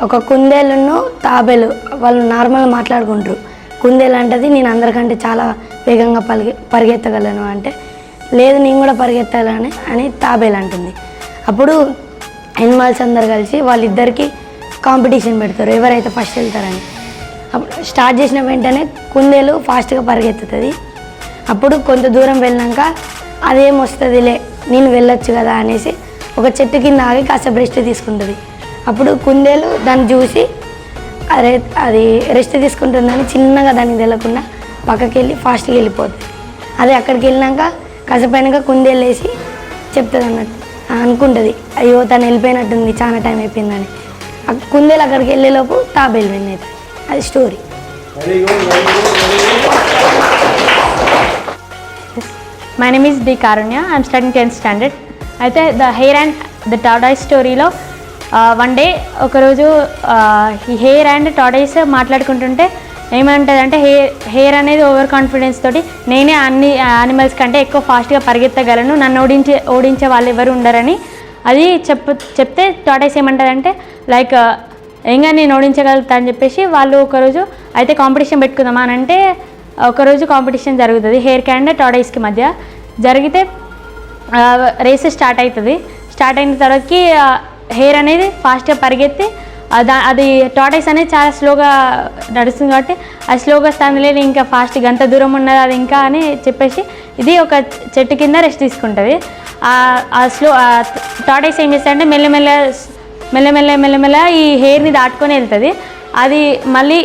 ఒక కుందేలును తాబేలు వాళ్ళు నార్మల్గా మాట్లాడుకుంటారు. కుందేలు అంటది నేను అందరికంటే చాలా వేగంగా పరిగెత్తగలను అంటే, లేదు నేను కూడా పరిగెత్తాలని అని తాబేలు అంటుంది. అప్పుడు ఎనిమల్స్ అందరు కలిసి వాళ్ళిద్దరికి కాంపిటీషన్ పెడతారు ఎవరైతే ఫస్ట్ వెళ్తారని. అప్పుడు స్టార్ట్ చేసిన వెంటనే కుందేలు ఫాస్ట్గా పరిగెత్తుతుంది. అప్పుడు కొంత దూరం వెళ్ళాక అదేమొస్తుందిలే నేను వెళ్ళొచ్చు కదా అనేసి ఒక చెట్టు కింద ఆగి కాసేపు రెస్ట్ తీసుకుంటుంది. అప్పుడు కుందేలు దాన్ని చూసి అది రెస్ట్ తీసుకుంటుందని చిన్నగా దానికి తెలియకుండా పక్కకి వెళ్ళి ఫాస్ట్గా వెళ్ళిపోతుంది. అదే అక్కడికి వెళ్ళినాక కాసేపు అయినాక కుందేలు వేసి చెప్తుంది అన్నట్టు అనుకుంటుంది, అయ్యో తను వెళ్ళిపోయినట్టుంది చాలా టైం అయిపోయిందని. కుందేలు అక్కడికి వెళ్ళేలోపు తాబేలు విన్ అవుతుంది. అది story. My name is D. Karunya. I am studying 10th standard. అయితే the hair and the tortoise స్టోరీలో వన్ డే ఒకరోజు ఈ హెయిర్ అండ్ టార్టాయిస్ మాట్లాడుకుంటుంటే ఏమంటుందంటే హెయిర్ అనేది ఓవర్ కాన్ఫిడెన్స్ తోటి నేనే అన్ని యానిమల్స్ కంటే ఎక్కువ ఫాస్ట్గా పరిగెత్తగలను, నన్ను ఓడించే వాళ్ళు ఎవరు ఉండరని అది చెప్తే టార్టాయిస్ ఏమంటుందంటే లైక్ ఏంగా నేను ఓడించగలుగుతా అని చెప్పేసి వాళ్ళు ఒకరోజు అయితే కాంపిటీషన్ పెట్టుకుందామా అని అంటే ఒకరోజు కాంపిటీషన్ జరుగుతుంది హెయిర్కి అండ్ టార్టాయిస్కి మధ్య. జరిగితే రేస్ స్టార్ట్ అవుతుంది. స్టార్ట్ అయిన తర్వాతకి హెయిర్ అనేది ఫాస్ట్గా పరిగెత్తి అది టార్టాయిస్ అనేది చాలా స్లోగా నడుస్తుంది కాబట్టి అది స్లోగా వస్తుంది లేదు ఇంకా ఫాస్ట్ గంట దూరం ఉన్నది అది ఇంకా అని చెప్పేసి ఇది ఒక చెట్టు కింద రెస్ట్ తీసుకుంటుంది. టార్టాయిస్ ఏం చేస్తుందంటే మెల్లమెల్ల ఈ హెయిర్ని దాటుకొని వెళ్తుంది. అది మళ్ళీ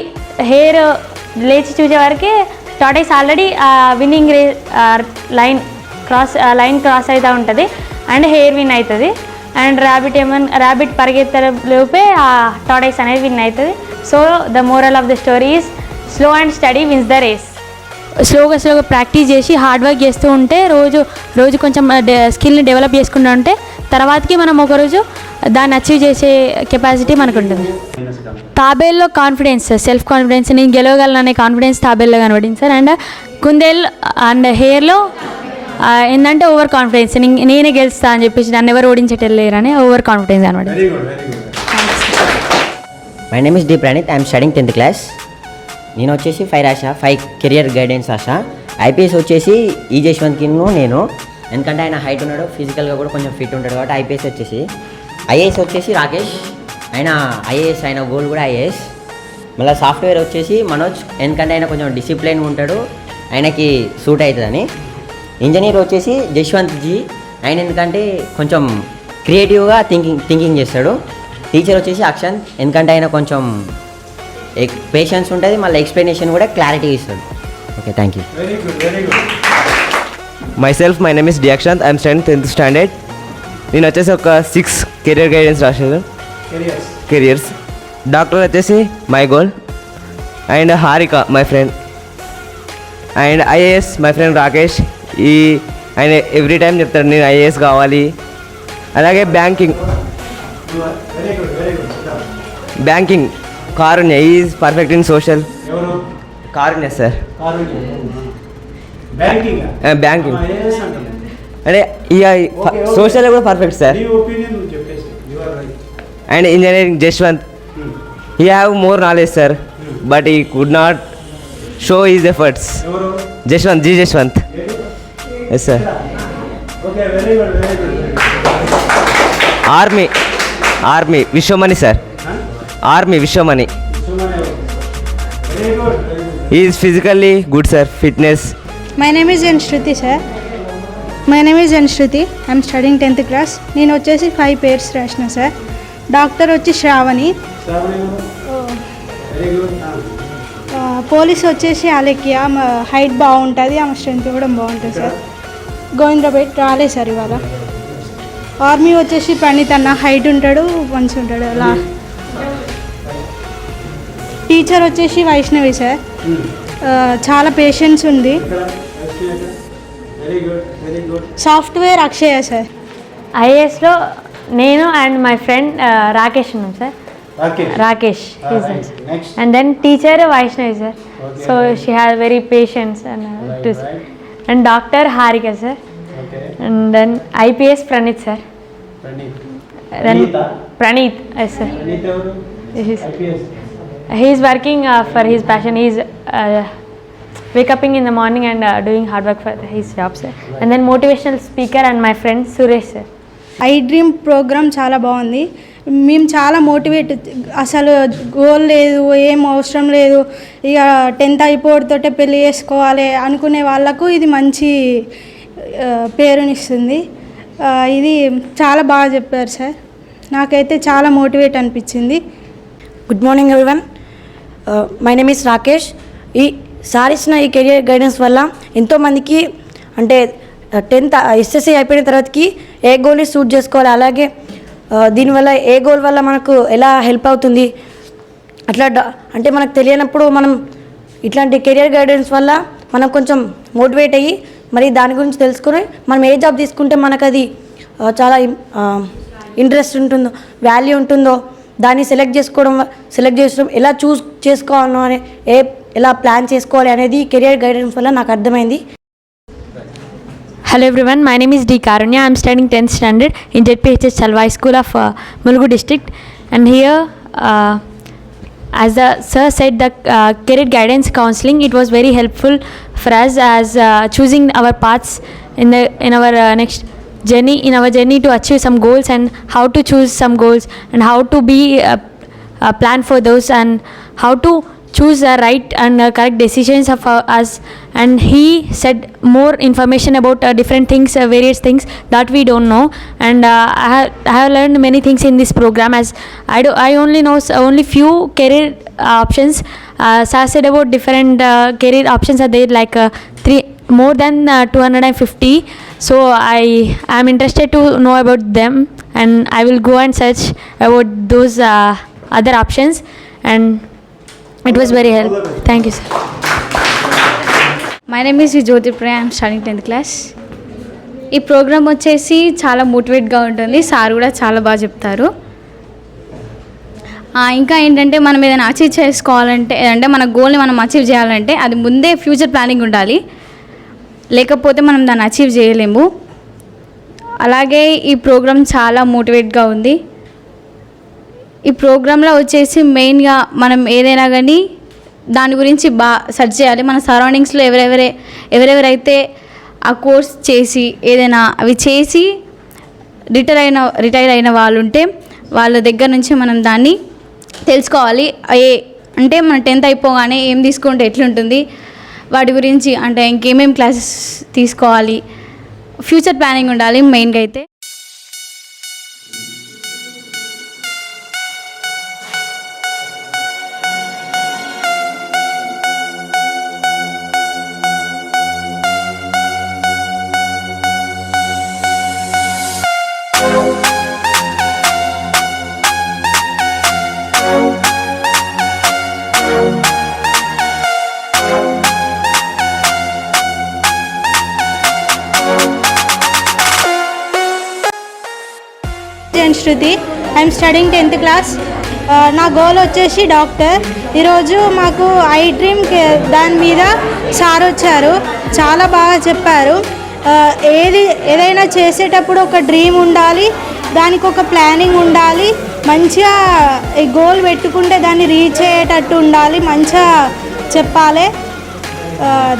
హెయిర్ లేచి చూసే వరకు tortoise already winning line cross అవుతూ ఉంటుంది అండ్ హెయిర్ విన్ అవుతుంది. అండ్ ర్యాబిట్ పరిగెత్తలోపే ఆ టార్టాయిస్ అనేది విన్ అవుతుంది. So the moral of the story is slow and study wins the race. స్లోగా ప్రాక్టీస్ చేసి హార్డ్ వర్క్ చేస్తూ ఉంటే రోజు కొంచెం స్కిల్ని డెవలప్ చేసుకుంటూ ఉంటే తర్వాతకి మనం ఒకరోజు దాన్ని అచీవ్ చేసే కెపాసిటీ మనకు ఉంటుంది. తాబేల్లో కాన్ఫిడెన్స్, సెల్ఫ్ కాన్ఫిడెన్స్, నేను గెలవగలను అనే కాన్ఫిడెన్స్ తాబేల్లో కనబడింది సార్. అండ్ కుందేల్ అండ్ హెయిర్లో ఏంటంటే ఓవర్ కాన్ఫిడెన్స్, నేనే గెలుస్తా అని చెప్పేసి నన్ను ఎవరు ఓడించేటలేరు అని ఓవర్ కాన్ఫిడెన్స్ అనమాట. My name is D Praneeth. I'm studying 10th class. నేను వచ్చేసి 5 రాసా, 5 కెరియర్ గైడెన్స్ రాసా. ఐపీఎస్ వచ్చేసి ఈ జశ్వంత్కి నేను, ఎందుకంటే ఆయన హైట్ ఉన్నాడు, ఫిజికల్గా కూడా కొంచెం ఫిట్ ఉంటాడు కాబట్టి ఐపీఎస్ వచ్చేసి. ఐఏఎస్ వచ్చేసి రాకేష్, ఆయన ఐఏఎస్, ఆయన గోల్ కూడా ఐఏఎస్. మళ్ళీ సాఫ్ట్వేర్ వచ్చేసి మనోజ్, ఎందుకంటే ఆయన కొంచెం డిసిప్లైన్ ఉంటాడు, ఆయనకి సూట్ అవుతుందని. ఇంజనీర్ వచ్చేసి జశ్వంత్ జీ, ఆయన ఎందుకంటే కొంచెం క్రియేటివ్గా థింకింగ్ చేస్తాడు. టీచర్ వచ్చేసి అక్షంత్, ఎందుకంటే ఆయన కొంచెం పేషెన్స్ ఉంటుంది, మళ్ళీ ఎక్స్ప్లెనేషన్ కూడా క్లారిటీ ఇస్తాడు. Okay, thank you. Myself, my name is D. Akshant. I am studying 10th standard. నేను వచ్చేసి ఒక 6 కెరియర్ గైడెన్స్ రాశాను. కెరియర్స్ డాక్టర్ వచ్చేసి my goal, and Harika my friend, and IAS my friend Rakesh. ఆయన ఎవ్రీ టైం చెప్తాడు నేను ఐఏఎస్ కావాలి. అలాగే banking Karunya, is perfect in social. Karunya sir, banking అంటే ఇక సోషల్ కూడా perfect sir. And engineering Jashwanth, he have more knowledge sir, but he could not show his efforts. Jashwanth yes sir. Army Vishwamani sir, Vishwamani. He is physically good sir, fitness. My name is Shruti sir. I am studying 10th class. నేను వచ్చేసి 5 pairs రాసిన sir. Doctor వచ్చి Shravani, police వచ్చేసి Alekhya, height బాగుంటుంది, ఆమె strength కూడా బాగుంటుంది sir. గోవింద్రపేట్ రాలే సార్ ఇవాళ. ఆర్మీ వచ్చేసి ప్రణీత్ అన్న, హైట్ ఉంటాడు, మంచిగా ఉంటాడు అలా. టీచర్ వచ్చేసి వైష్ణవి సార్, చాలా పేషెన్స్ ఉంది. Software Akshaya sir. ఐఏఎస్లో నేను అండ్ మై ఫ్రెండ్ రాకేష్ ఉన్నాం sir. Rakesh and then teacher Vaishnavi sir. So she has very patience and doctor Harika sir. And then IPS Praneeth sir. Then Praneeth, yes sir. He is working for his passion. He is wake up in the morning and doing hard work for his job, sir. And then motivational speaker and my friend Suresh, sir. I dream programme చాలా బాగుంది. మేము చాలా motivate, అసలు goal లేదు, ఏం అవసరం లేదు, ఇక 10th అయిపోవడంతోటే పెళ్ళి చేసుకోవాలి అనుకునే వాళ్ళకు ఇది మంచి పేరునిస్తుంది. ఇది చాలా బాగా చెప్పారు సార్. నాకైతే చాలా మోటివేట్ అనిపించింది. Good morning everyone. My name is Rakesh. ఈ సార్ ఇచ్చిన ఈ కెరియర్ గైడెన్స్ వల్ల ఎంతోమందికి అంటే 10th ఎస్ఎస్సి అయిపోయిన తర్వాతకి ఏ గోల్ని సూట్ చేసుకోవాలి, అలాగే దీనివల్ల ఏ గోల్ వల్ల మనకు ఎలా హెల్ప్ అవుతుంది అట్లా అంటే మనకు తెలియనప్పుడు మనం ఇట్లాంటి కెరియర్ గైడెన్స్ వల్ల మనం కొంచెం మోటివేట్ అయ్యి మరి దాని గురించి తెలుసుకొని మనం ఏ జాబ్ తీసుకుంటే మనకు అది చాలా ఇంట్రెస్ట్ ఉంటుందో, వాల్యూ ఉంటుందో దాన్ని సెలెక్ట్ చేసుకోవడం ఎలా చూస్ చేసుకోవాలో అని ఎలా ప్లాన్ చేసుకోవాలి అనేది కెరియర్ గైడెన్స్ వల్ల నాకు అర్థమైంది. Hello everyone, my name is D. Karunya. I am studying 10th standard in JPHS Chalwai School of Mulugu district, and here as the sir said, the career guidance counseling, it was very helpful for us as choosing our paths in our next journey, in our journey to achieve some goals, and how to choose some goals, and how to be plan for those, and how to choose the right and correct decisions of us. And he said more information about different things, various things that we don't know, and I have learned many things in this program, as I only know only few career options. Sir said about different career options are there, like more than 250. So I am interested to know about them, and I will go and search about those other options, and it was very helpful. Thank you, sir. My name is Jyothi Priya. I'm studying 10th class. ఈ programme వచ్చేసి చాలా మోటివేట్గా ఉంటుంది. Sir కూడా చాలా బాగా చెప్తారు. ఇంకా ఏంటంటే మనం ఏదైనా అచీవ్ చేసుకోవాలంటే, అంటే మన గోల్ని మనం అచీవ్ చేయాలంటే అది ముందే ఫ్యూచర్ ప్లానింగ్ ఉండాలి, లేకపోతే మనం దాన్ని అచీవ్ చేయలేము. అలాగే ఈ ప్రోగ్రామ్ చాలా మోటివేట్గా ఉంది. ఈ ప్రోగ్రాంలో వచ్చేసి మెయిన్గా మనం ఏదైనా కానీ దాని గురించి సెర్చ్ చేయాలి. మన సరౌండింగ్స్లో ఎవరెవరైతే ఆ కోర్స్ చేసి ఏదైనా అవి చేసి రిటైర్ అయిన వాళ్ళు ఉంటే వాళ్ళ దగ్గర నుంచి మనం దాన్ని తెలుసుకోవాలి. అంటే మన 10th అయిపోగానే ఏం తీసుకుంటే ఎట్లుంటుంది, వాటి గురించి అంటే ఇంకేమేమి క్లాసెస్ తీసుకోవాలి, ఫ్యూచర్ ప్లానింగ్ ఉండాలి మెయిన్గా అయితే. Shruti. I'm studying 10th class. నా గోల్ వచ్చేసి డాక్టర్. ఈరోజు మాకు ఐ డ్రీమ్ దాని మీద సార్ వచ్చారు, చాలా బాగా చెప్పారు. ఏదైనా చేసేటప్పుడు ఒక డ్రీమ్ ఉండాలి, దానికి ఒక ప్లానింగ్ ఉండాలి, మంచిగా ఈ గోల్ పెట్టుకుంటే దాన్ని రీచ్ అయ్యేటట్టు ఉండాలి, మంచిగా చెప్పాలి.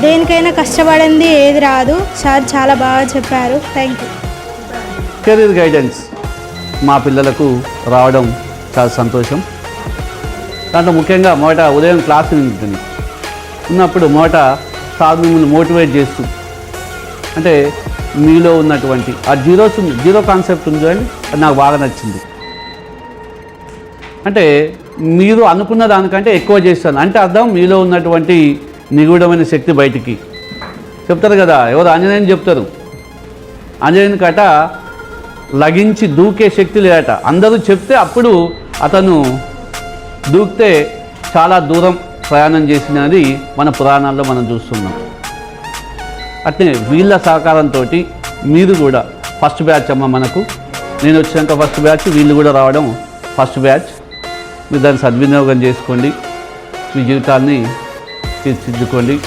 దేనికైనా కష్టపడింది ఏది రాదు. సార్ చాలా బాగా చెప్పారు. Thank you. కెరీర్ గైడెన్స్ మా పిల్లలకు రావడం చాలా సంతోషం. దాంట్లో ముఖ్యంగా మొదట ఉదయం క్లాసు ఉంటుంది ఉన్నప్పుడు మొదట సార్ మిమ్మల్ని మోటివేట్ చేస్తూ, అంటే మీలో ఉన్నటువంటి ఆ జీరో కాన్సెప్ట్ ఉంది చూడండి, అది నాకు బాగా నచ్చింది. అంటే మీరు అనుకున్న దానికంటే ఎక్కువ చేస్తాను అంటే అర్థం మీలో ఉన్నటువంటి నిగూఢమైన శక్తి బయటికి చెప్తారు కదా. ఎవరు ఆంజనేయుని చెప్తారు, ఆంజనేయుని కట లగించి దూకే శక్తి లేదట. అందరూ చెప్తే అప్పుడు అతను దూకితే చాలా దూరం ప్రయాణం చేసినది మన పురాణాల్లో మనం చూస్తున్నాం. అట్లే వీళ్ళ సహకారంతో మీరు కూడా ఫస్ట్ బ్యాచ్ అమ్మ మనకు, నేను వచ్చినాక ఫస్ట్ బ్యాచ్, వీళ్ళు కూడా రావడం ఫస్ట్ బ్యాచ్. మీరు దాన్ని సద్వినియోగం చేసుకోండి, మీ జీవితాన్ని తీర్చిదిద్దుకోండి.